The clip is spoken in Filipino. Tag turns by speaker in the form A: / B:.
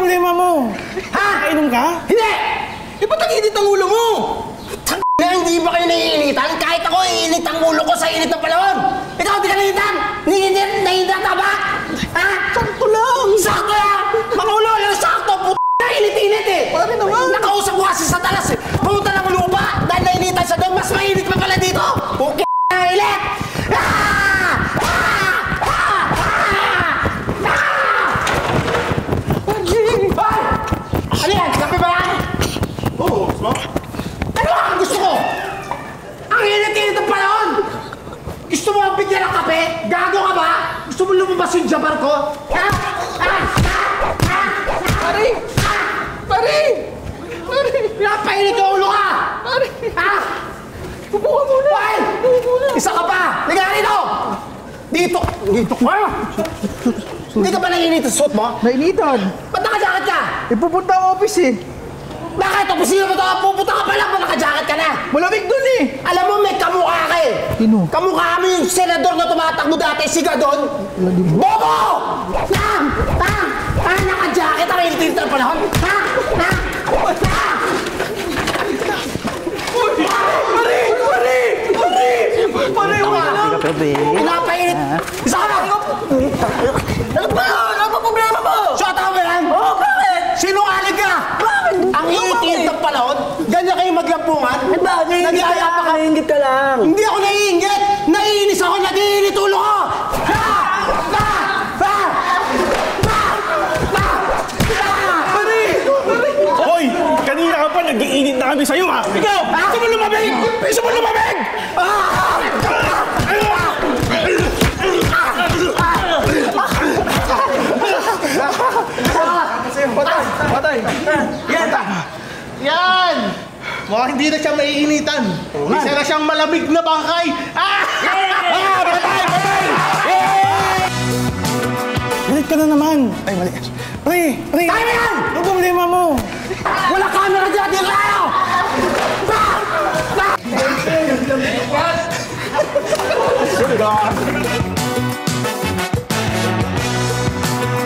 A: problema mo? Ha? Kainom ka?
B: Hindi! Ba't nag-init ang ulo mo? Hindi ba kayo naiinitan? Kahit ako, iinit ang ulo ko sa init ng panahon! Ikaw, di ka naiinitan? Naiinitan ka ba? Ha? Sakto lang! Sakto lang! Mga ulo, sakto! Init-init eh! Pare naman! Nakausap ko kasi sa talas eh! Pumunta ng lupa dahil nainitan sa doon, mas mainit pa pala dito! Okay na ilit! Ano yan? Kape ba yan? Oo, gusto mo? Ano ang gusto ko? Ang init-init ng panahon! Gusto mo ang bigyan ng kape? Gago ka ba? Gusto mo lumabas yung jabar ko? Ha? Pare! Pare! Pare! Pinapainit yung ulo ka! Pare! Ha? Upo ka muna! Pare! Isa ka pa! Liga rito! Dito! Dito ka! Hindi ka ba nainit ang suot mo?
C: Nainitan.
B: Ba't naka-jacket ka?
C: Pupunta ang office eh.
B: Bakit? Opisina mo ito? Pupunta ka pa lang, ba't naka-jacket ka na?
C: Malamig dun eh.
B: Alam mo, may kamukha ka eh.
C: Sino?
B: Kamukha mo yung senador na tumatakbo dati, si Gadon. Bobo! Naka-jacket ang init ng panahon? Ha? Pare! Pare, wala! Pinapainit! Isa ka na! Ano ba? Ano ba problema mo? Shota ka ba yan? Oo, bakit? Sinungaling ka! Bakit? Ang init ng panahon, ganyan kayo maglampungan?
D: Eh bakit? Naiingit ka lang.
B: Hindi ako naiingit! Naiinis ako, nag-iinit ulo ko!
A: Hoy! Kanina ka pa, nag-iinit na kami sa'yo ha! Ikaw!
B: Gusto mo lumabig! Gusto mo lumabig!
C: Patay!
E: Yan! Mukhang hindi na siya maiinitan. Isa na siyang malamig na bangkay.
A: Patay! Galit ka na naman! Ay, mali. Pre!
B: Tayo na yan!
A: Ano problema mo?
B: Wala camera dyan! Di kayo!